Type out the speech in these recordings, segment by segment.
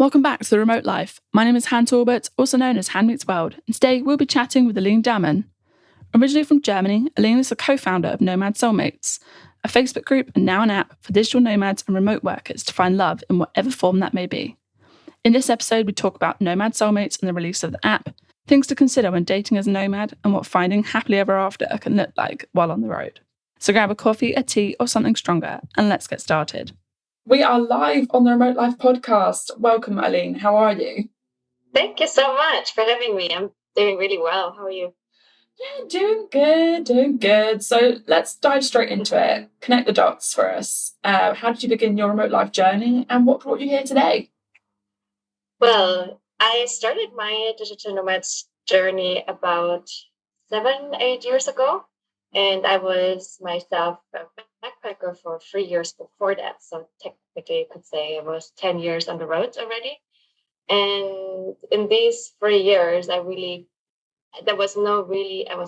Welcome back to The Remote Life. My name is Han Talbot, also known as Han Meets World, and today we'll be chatting with Aline Dahmen. Originally from Germany, Aline is the co-founder of Nomad Soulmates, a Facebook group and now an app for digital nomads and remote workers to find love in whatever form that may be. In this episode, we talk about Nomad Soulmates and the release of the app, things to consider when dating as a nomad, and what finding happily ever after can look like while on the road. So grab a coffee, a tea, or something stronger, and let's get started. We are live on the Remote Life podcast. Welcome, Aline. How are you? Thank you so much for having me. I'm doing really well. How are you? Yeah, doing good. So let's dive straight into it. Connect the dots for us. How did you begin your remote life journey, and what brought you here today? Well, I started my digital nomads journey about 7-8 years ago, and I was myself a backpacker for 3 years before that. So technically, you could say I was 10 years on the road already. And in these 3 years, I was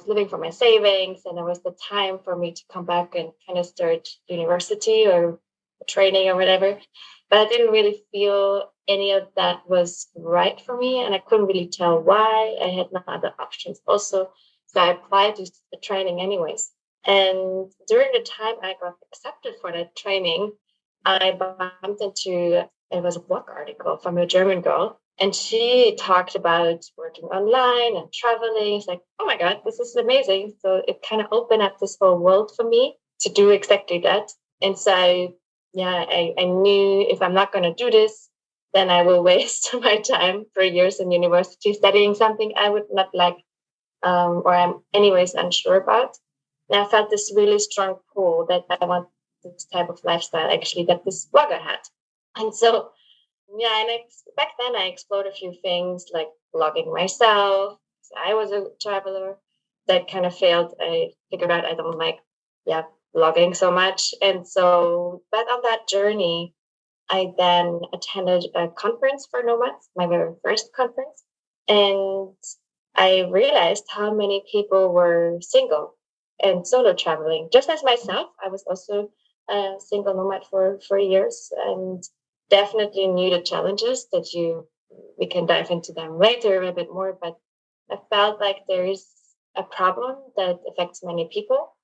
living for my savings, and there was the time for me to come back and kind of start university or training or whatever. But I didn't really feel any of that was right for me, and I couldn't really tell why. I had no other options also. So I applied to the training anyways. And during the time I got accepted for that training, I bumped into, it was a blog article from a German girl, and she talked about working online and traveling. It's like, oh my God, this is amazing. So it kind of opened up this whole world for me to do exactly that. And so, yeah, I knew if I'm not going to do this, then I will waste my time for years in university studying something I would not like, or I'm anyways unsure about. And I felt this really strong pull that I want this type of lifestyle actually that this blogger had. And so, yeah, and back then I explored a few things like blogging myself. I was a traveler that kind of failed. I figured out I don't like, blogging so much. And so, but on that journey, I then attended a conference for nomads, my very first conference. And I realized how many people were single and solo traveling. Just as myself, I was also a single nomad for years, and definitely knew the challenges we can dive into them later a little bit more, but I felt like there is a problem that affects many people.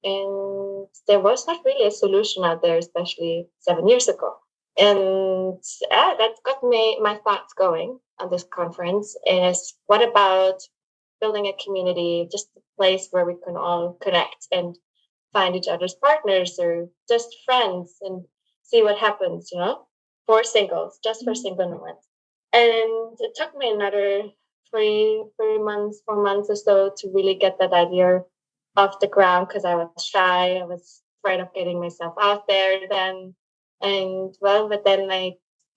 And there was not really a solution out there, especially 7 years ago. And that got my thoughts going on this conference is what about building a community, just a place where we can all connect and find each other's partners or just friends and see what happens, for singles, just for single nomads. And it took me another 3 months, 4 months or so to really get that idea off the ground because I was shy. I was afraid of getting myself out there then. And but then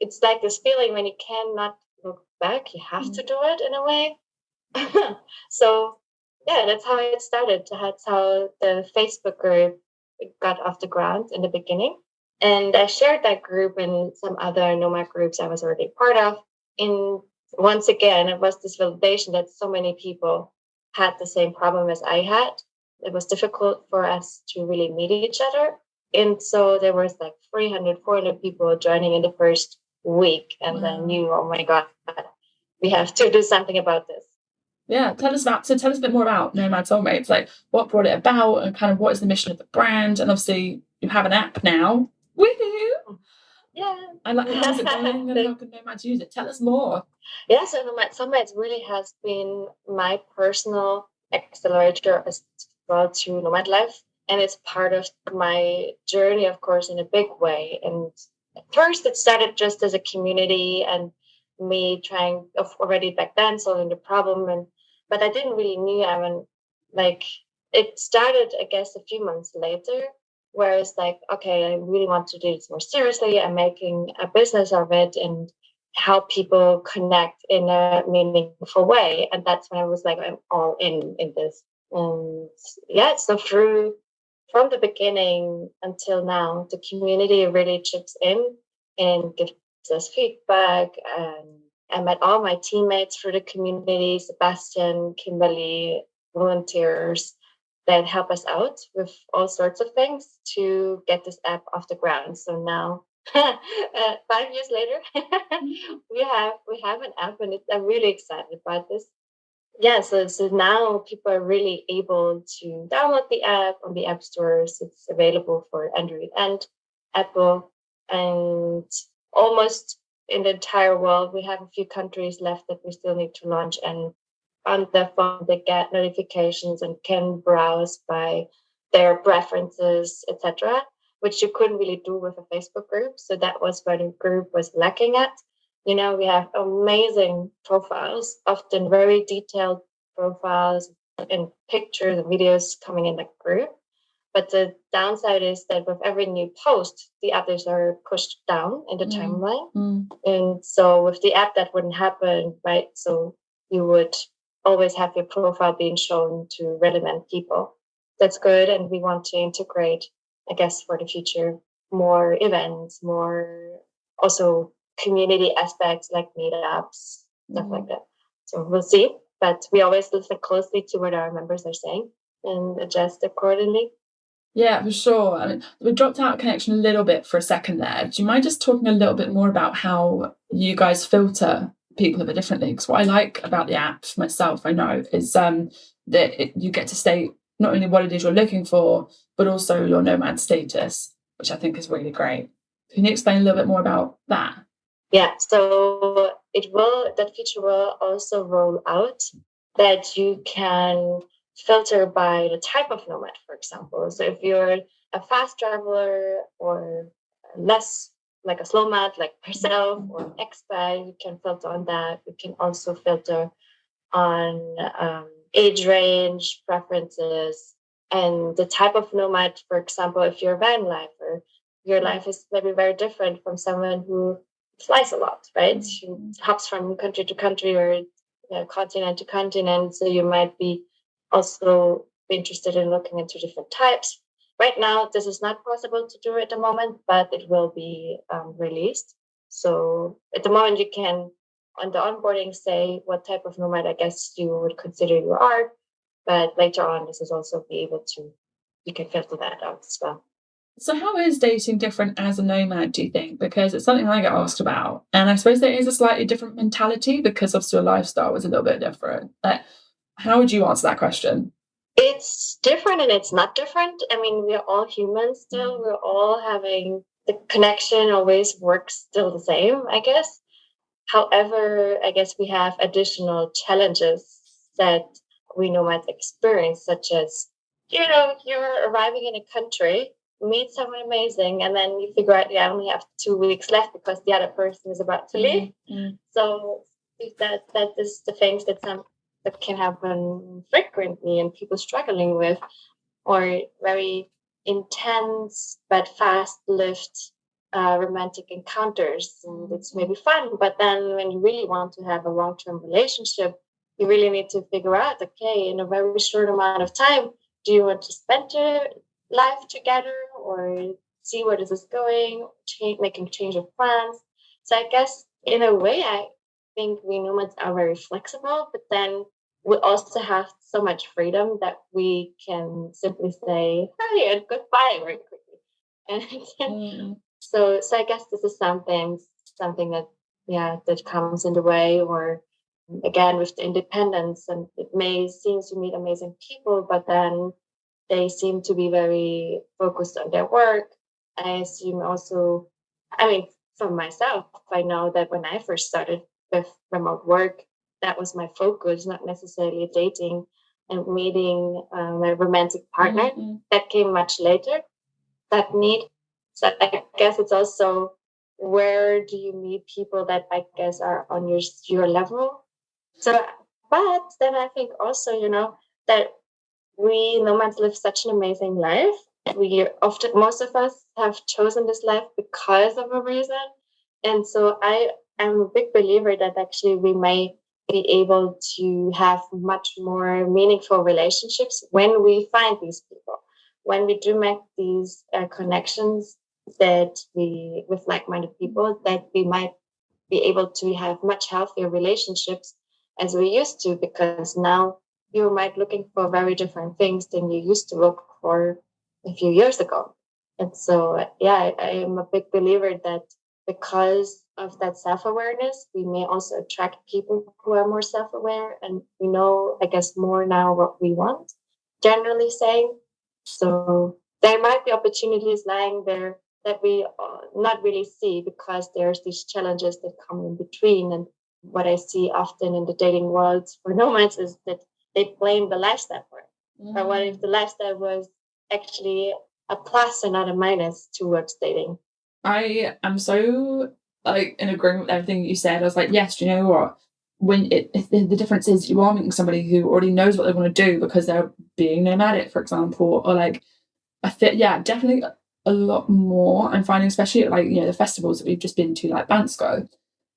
it's like this feeling when you cannot look back, you have to do it in a way. So yeah, that's how it started. That's how the Facebook group got off the ground in the beginning. And I shared that group and some other nomad groups I was already part of. And once again, it was this validation that so many people had the same problem as I had. It was difficult for us to really meet each other. And so there was like 300, 400 people joining in the first week. And then I knew, oh my God, we have to do something about this. Yeah, tell us a bit more about Nomad Soulmates, like what brought it about and kind of what is the mission of the brand. And obviously you have an app now. Woohoo! Yeah. I like, how's it going and how can nomads use it? Tell us more. Yeah, so Nomad Soulmates really has been my personal accelerator as well to nomad life. And it's part of my journey, of course, in a big way. And at first it started just as a community and me trying already back then solving the problem, but I didn't really knew like it started I guess a few months later where it's like, okay, I really want to do this more seriously. I'm making a business of it and help people connect in a meaningful way. And that's when I was like, I'm all in this. And yeah, so from the beginning until now, the community really chips in and gives us feedback. And I met all my teammates for the community, Sebastian, Kimberly, volunteers that help us out with all sorts of things to get this app off the ground. So now 5 years later, we have an app, and I'm really excited about this. Yeah, so now people are really able to download the app on the app stores. It's available for Android and Apple, and almost in the entire world. We have a few countries left that we still need to launch, and on their phone they get notifications and can browse by their preferences, etc., which you couldn't really do with a Facebook group. So that was where the group was lacking at. We have amazing profiles, often very detailed profiles and pictures and videos coming in the group. But the downside is that with every new post, the others are pushed down in the timeline. And so with the app, that wouldn't happen, right? So you would always have your profile being shown to relevant people. That's good. And we want to integrate, I guess, for the future, more events, more also community aspects like meetups, stuff like that. So we'll see. But we always listen closely to what our members are saying and adjust accordingly. Yeah, for sure. I mean, we dropped out of connection a little bit for a second there. Do you mind just talking a little bit more about how you guys filter people a bit differently? Because what I like about the app myself, I know, is that you get to state not only what it is you're looking for, but also your nomad status, which I think is really great. Can you explain a little bit more about that? Yeah, so that feature will also roll out that you can filter by the type of nomad, for example. So if you're a fast traveler or less like a slow mat, like myself, or an expat, you can filter on that. You can also filter on age range, preferences, and the type of nomad. For example, if you're a van lifer, your life is maybe very different from someone who flies a lot, right? Who hops from country to country or continent to continent. So you might be also interested in looking into different types. Right now, this is not possible to do at the moment, but it will be released. So at the moment, you can on the onboarding say what type of nomad I guess you would consider you are, but later on this is also be able to you can filter that out as well. So how is dating different as a nomad, do you think? Because it's something I get asked about. And I suppose there is a slightly different mentality because obviously your lifestyle was a little bit different. How would you answer that question? It's different and it's not different. I mean, we're all humans still. We're all having the connection always works still the same, I guess. However, I guess we have additional challenges that we nomads experience, such as, you're arriving in a country, meet someone amazing, and then you figure out you only have 2 weeks left because the other person is about to leave. So that is the things that can happen frequently and people struggling with, or very intense but fast-lived romantic encounters. And it's maybe fun, but then when you really want to have a long-term relationship, you really need to figure out, okay, in a very short amount of time, do you want to spend your life together or see where this is going, making change of plans? So I guess in a way, I think we nomads are very flexible, but then we also have so much freedom that we can simply say hi and goodbye very quickly. And so I guess this is something that comes in the way, or again with the independence, and it may seem to meet amazing people, but then they seem to be very focused on their work. I assume also, I mean, for myself, I know that when I first started with remote work, that was my focus, not necessarily dating and meeting my romantic partner. That came much later, that need. So I guess it's also where do you meet people that I guess are on your level. So, but then I think also, that we nomads live such an amazing life. We often, most of us have chosen this life because of a reason. And so I am a big believer that actually we may be able to have much more meaningful relationships when we find these people, when we do make these connections with like-minded people, that we might be able to have much healthier relationships as we used to, because now you might looking for very different things than you used to look for a few years ago. And so, yeah, I am a big believer that because of that self-awareness, we may also attract people who are more self-aware, and we know, I guess, more now what we want, generally saying. So there might be opportunities lying there that we not really see because there's these challenges that come in between. And what I see often in the dating world for nomads is that they blame the lifestyle for it. But what if the lifestyle was actually a plus and not a minus towards dating? I am so like in agreement with everything you said. I was like, yes, do you know what? When the difference is you are meeting somebody who already knows what they want to do because they're being nomadic, for example, or like yeah, definitely a lot more. I'm finding, especially at like the festivals that we've just been to, like Bansko,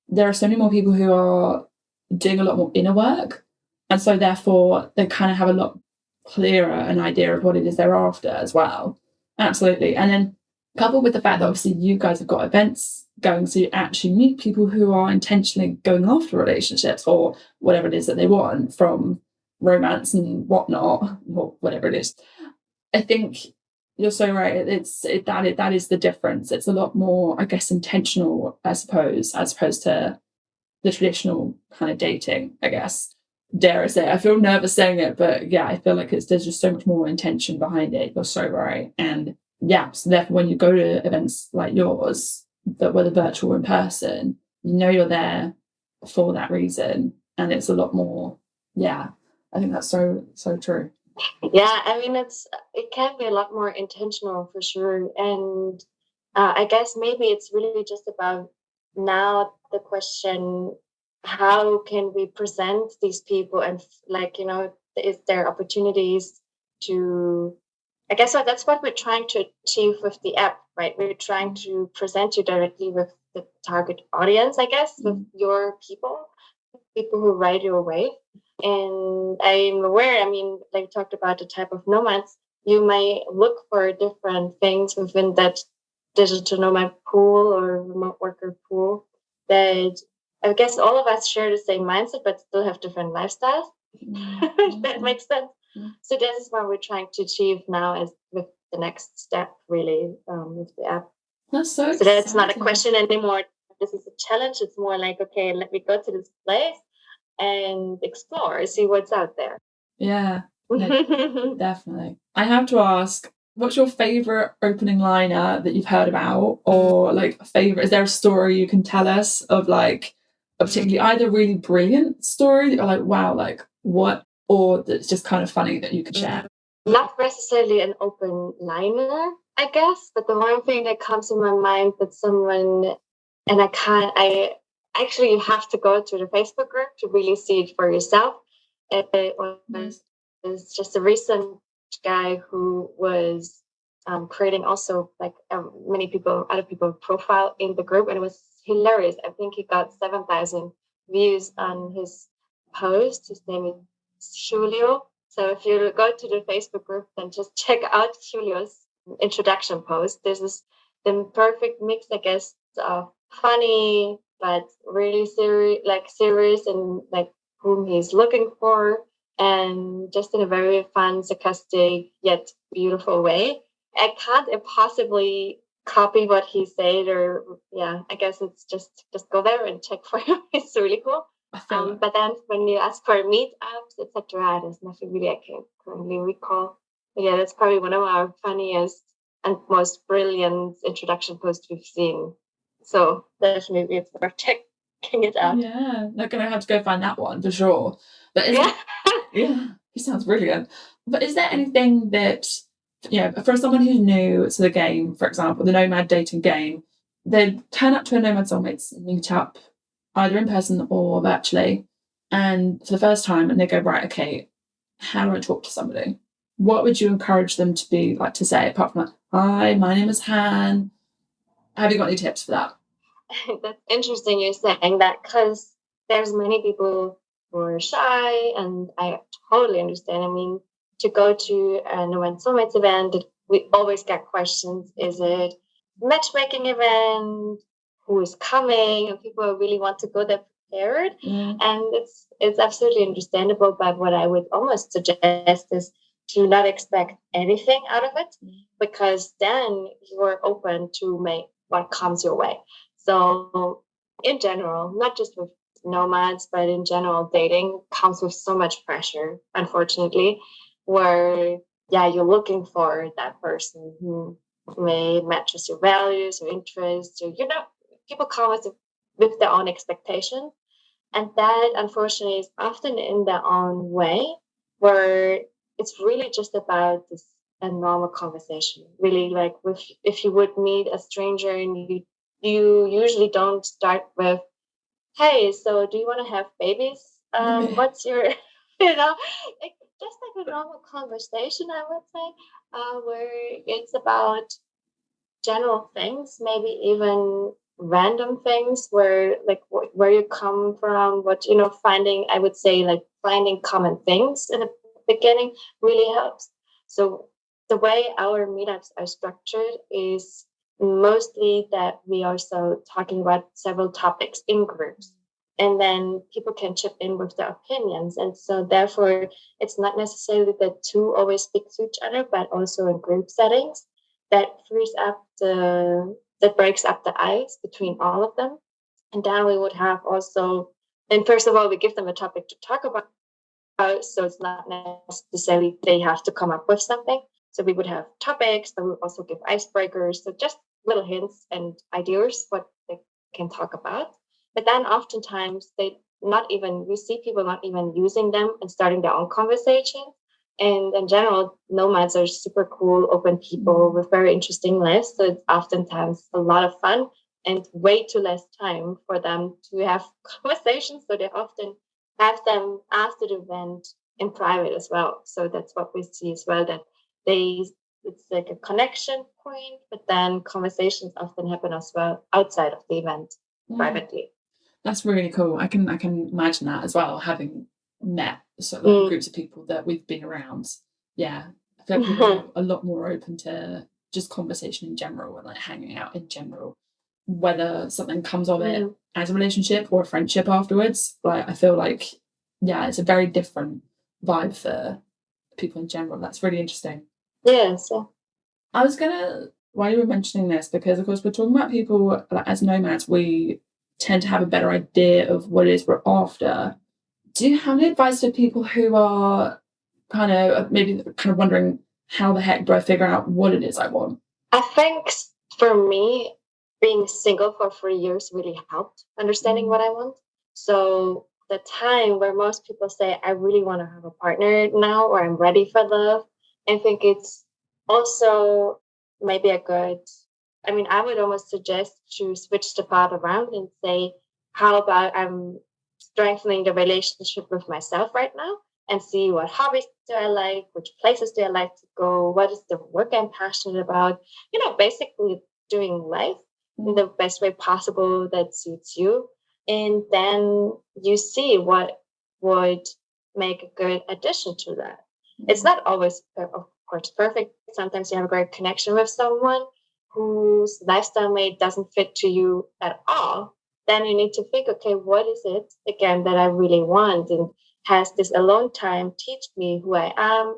there are so many more people who are doing a lot more inner work, and so therefore they kind of have a lot clearer an idea of what it is they're after as well. Absolutely, and then coupled with the fact that obviously you guys have got events going, so you actually meet people who are intentionally going after relationships or whatever it is that they want from romance and whatnot, or whatever it is. I think you're so right. That is the difference. It's a lot more, I guess, intentional, I suppose, as opposed to the traditional kind of dating, I guess. Dare I say? I feel nervous saying it, but yeah, I feel like there's just so much more intention behind it. You're so right. And yeah, so therefore when you go to events like yours, but whether virtual or in person, you're there for that reason. And it's a lot more, yeah, I think that's so true. Yeah, I mean, it can be a lot more intentional for sure. And I guess maybe it's really just about now the question, how can we present these people, and like, is there opportunities to, I guess that's what we're trying to achieve with the app, right? We're trying to present you directly with the target audience, I guess, with your people who ride your wave. And I'm aware, I mean, like we talked about the type of nomads, you may look for different things within that digital nomad pool or remote worker pool that I guess all of us share the same mindset, but still have different lifestyles. If that makes sense. So this is what we're trying to achieve now as with the next step, really, with the app. That's so that's not a question anymore. This is a challenge. It's more like, okay, let me go to this place and explore, see what's out there. Yeah, definitely. I have to ask, what's your favorite opening liner that you've heard about, or like favorite? Is there a story you can tell us of like a particularly either really brilliant story that you're like, wow, like what, or that's just kind of funny that you could share? Not necessarily an open liner, I guess, but the one thing that comes in my mind that someone, and I actually, you have to go to the Facebook group to really see it for yourself. It was just a recent guy who was creating also like other people profile in the group, and it was hilarious. I think he got 7,000 views on his post. His name is Julio. So if you go to the Facebook group, then just check out Julio's introduction post. This is the perfect mix, I guess, of funny but really serious and like whom he's looking for, and just in a very fun, sarcastic yet beautiful way. I can't impossibly copy what he said, or yeah, I guess it's just go there and check for him. It's really cool. But then when you ask for meetups, etc., there's nothing really I can currently recall. But yeah, that's probably one of our funniest and most brilliant introduction posts we've seen. So definitely it's worth checking it out. Yeah, they're gonna have to go find that one for sure. But yeah, he sounds brilliant. But is there anything that for someone who's new to the game, for example, the nomad dating game, they turn up to a Nomad Soulmates meetup, either in person or virtually, and for the first time, and they go, right, okay, how do I talk to somebody? What would you encourage them to be like to say apart from like, hi, my name is Han? Have you got any tips for that? That's interesting you're saying that, because there's many people who are shy, and I totally understand. I mean, to go to a Nomad Soulmates event, we always get questions. Is it a matchmaking event? Who is coming? And people really want to go there prepared. And it's absolutely understandable. But what I would almost suggest is to not expect anything out of it, because then you're open to make what comes your way. So in general, not just with nomads, but in general, dating comes with so much pressure, unfortunately, where you're looking for that person who may matches your values or interests, or people come with their own expectations. And that unfortunately is often in their own way, where it's really just about this a normal conversation. Really, like with if you would meet a stranger and you usually don't start with, "Hey, so do you want to have babies? What's your like just like a normal conversation, I would say, where it's about general things, maybe even random things where like where you come from, what finding, I would say, like finding common things in the beginning really helps. So the way our meetups are structured is mostly that we are so talking about several topics in groups, and then people can chip in with their opinions, and so therefore it's not necessarily that two always speak to each other, but also in group settings that frees up that breaks up the ice between all of them. And then we would have also, and first of all, we give them a topic to talk about, so it's not necessarily they have to come up with something. So we would have topics, but we would also give icebreakers, so just little hints and ideas what they can talk about. But then oftentimes we see people not even using them and starting their own conversation. And in general, nomads are super cool, open people with very interesting lives. So it's oftentimes a lot of fun and way too less time for them to have conversations. So they often have them after the event in private as well. So that's what we see as well, that it's like a connection point, but then conversations often happen as well outside of the event privately. That's really cool. I can imagine that as well, having met groups of people that we've been around. Yeah. I feel like people are a lot more open to just conversation in general and like hanging out in general. Whether something comes of it as a relationship or a friendship afterwards. Like I feel like it's a very different vibe for people in general. That's really interesting. Yes. I was gonna, while you were mentioning this, because of course we're talking about people like, as nomads, we tend to have a better idea of what it is we're after. Do you have any advice for people who are kind of wondering how the heck do I figure out what it is I want? I think for me, being single for 3 years really helped understanding what I want. So the time where most people say, I really want to have a partner now, or I'm ready for love, I think it's also maybe I would almost suggest to switch the path around and say, how about I'm strengthening the relationship with myself right now and see what hobbies do I like, which places do I like to go, what is the work I'm passionate about, basically doing life in the best way possible that suits you. And then you see what would make a good addition to that. It's not always, of course, perfect. Sometimes you have a great connection with someone whose lifestyle mate doesn't fit to you at all. Then you need to think, okay, what is it again that I really want? And has this alone time teach me who I am,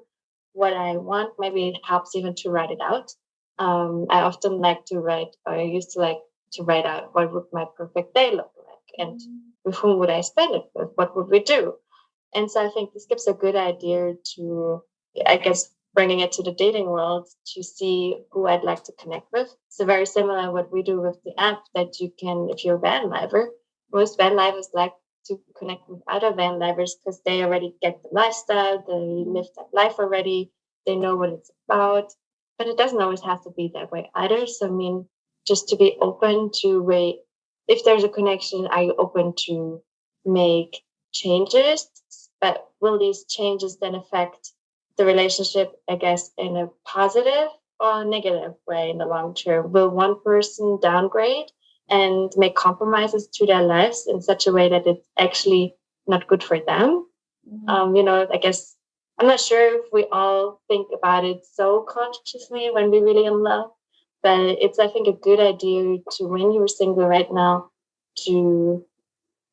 what I want? Maybe it helps even to write it out. I often like to write, or I used to like to write out what would my perfect day look like, and with whom would I spend it with? What would we do? And so I think this gives a good idea to, I guess, bringing it to the dating world to see who I'd like to connect with. So very similar to what we do with the app, that you can, if you're a van lifer, most van lifers like to connect with other van lifers because they already get the lifestyle, they live that life already, they know what it's about. But it doesn't always have to be that way either. So I mean, just to be open to wait, if there's a connection, are you open to make changes? But will these changes then affect the relationship, I guess, in a positive or negative way in the long term? Will one person downgrade and make compromises to their lives in such a way that it's actually not good for them? I guess I'm not sure if we all think about it so consciously when we're really in love, but it's, I think, a good idea to, when you're single right now, to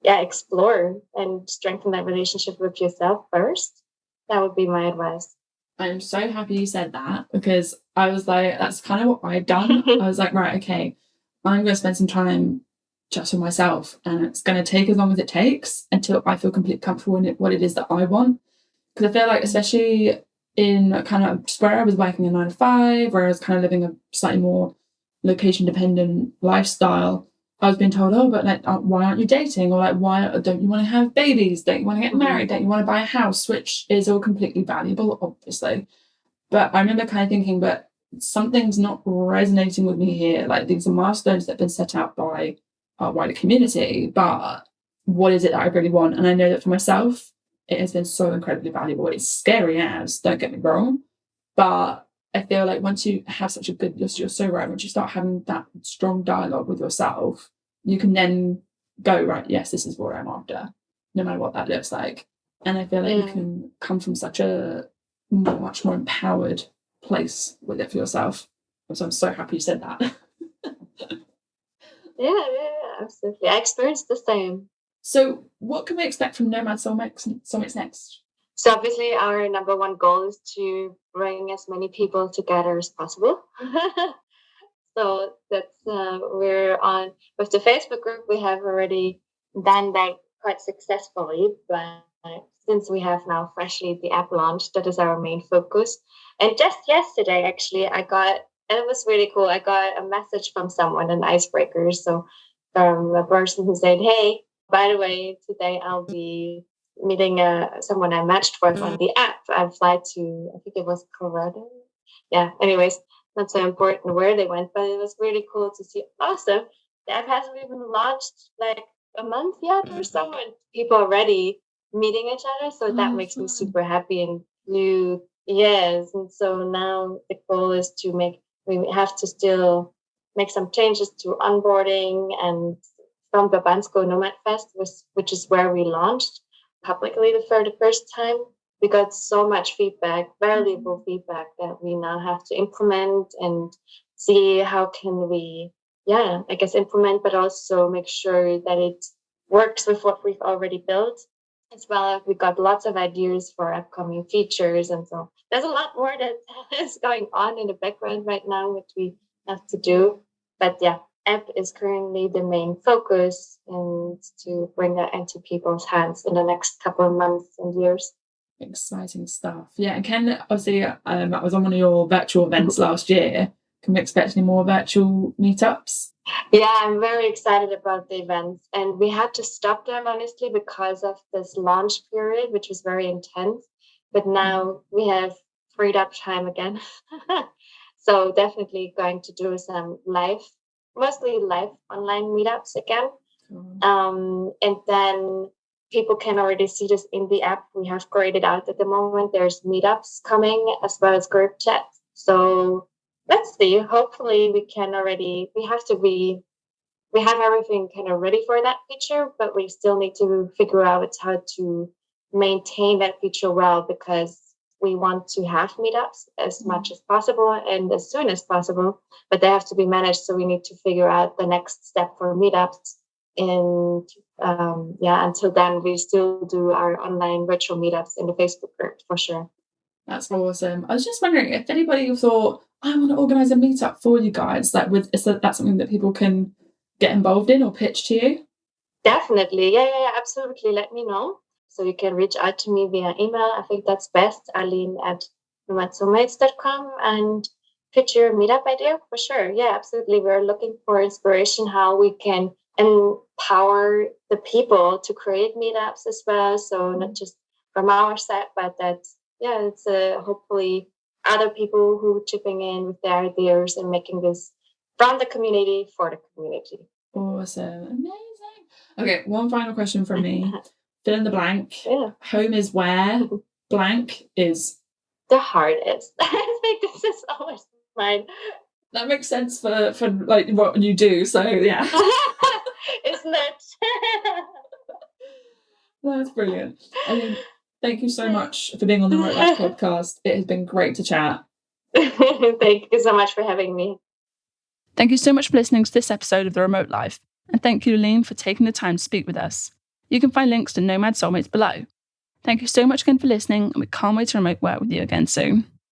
explore and strengthen that relationship with yourself first. That would be my advice. I'm so happy you said that, because I was like, that's kind of what I'd done. I was like, right, okay, I'm going to spend some time just for myself, and it's going to take as long as it takes until I feel completely comfortable in what it is that I want. Because I feel like, especially in kind of just where I was working a 9 to 5, where I was kind of living a slightly more location dependent lifestyle, I was being told, oh, but like, why aren't you dating? Or like, why don't you want to have babies? Don't you want to get married? Don't you want to buy a house? Which is all completely valuable, obviously. But I remember kind of thinking, but something's not resonating with me here. Like, these are milestones that have been set out by our wider community, but what is it that I really want? And I know that for myself, it has been so incredibly valuable. It's scary as, don't get me wrong, but I feel like once you have such a good, you're so right, once you start having that strong dialogue with yourself, you can then go, right, yes, this is what I'm after, no matter what that looks like. And I feel like you can come from such a much more empowered place with it for yourself. So I'm so happy you said that. Yeah, absolutely. I experienced the same. So what can we expect from Nomad Soulmates next? So obviously our number one goal is to bring as many people together as possible. So that's we're on with the Facebook group. We have already done that quite successfully, but since we have now freshly the app launched, that is our main focus. And just yesterday, actually, it was really cool. I got a message from someone, an icebreaker. So from a person who said, "Hey, by the way, today I'll be meeting someone I matched with on the app. I fly to, I think it was Colorado. Yeah. Anyways, not so important where they went, but it was really cool to see. Awesome. The app hasn't even launched like a month yet or so, and people already meeting each other. So that makes me super happy. And yes. And so now the goal is we have to still make some changes to onboarding and from the Bansko Nomad Fest, which is where we launched publicly for the first time. We got so much feedback, valuable feedback, that we now have to implement and see how can we, I guess implement, but also make sure that it works with what we've already built. As well, we got lots of ideas for upcoming features, and so there's a lot more that is going on in the background right now, which we have to do. But yeah, app is currently the main focus, and to bring that into people's hands in the next couple of months and years. Exciting stuff. Yeah, and Ken, obviously, I was on one of your virtual events last year. Can we expect any more virtual meetups? Yeah, I'm very excited about the events. And we had to stop them, honestly, because of this launch period, which was very intense. But now we have freed up time again. So definitely going to do some mostly live online meetups again. And then people can already see this in the app we have graded out at the moment. There's meetups coming as well as group chats. So let's see. Hopefully we have everything kind of ready for that feature, but we still need to figure out how to maintain that feature well, because we want to have meetups as much as possible and as soon as possible, but they have to be managed. So we need to figure out the next step for meetups. And until then, we still do our online virtual meetups in the Facebook group for sure. That's awesome. I was just wondering if anybody thought, I want to organise a meetup for you guys. Is that something that people can get involved in or pitch to you? Definitely. Yeah, absolutely. Let me know. So you can reach out to me via email. I think that's best, Aline at nomadsoulmates.com, and pitch your meetup idea for sure. Yeah, absolutely. We're looking for inspiration, how we can empower the people to create meetups as well. So not just from our side, but it's hopefully other people who are chipping in with their ideas and making this from the community for the community. Awesome. Amazing. Okay, one final question from me. Fill in the blank. Yeah. Home is where blank is. The heart is. I think this is always mine. That makes sense for like what you do, so yeah. Isn't it? That's brilliant. I mean, thank you so much for being on the Remote Life podcast. It has been great to chat. Thank you so much for having me. Thank you so much for listening to this episode of The Remote Life, and thank you, Aline, for taking the time to speak with us. You can find links to Nomad Soulmates below. Thank you so much again for listening, and we can't wait to remote work with you again soon.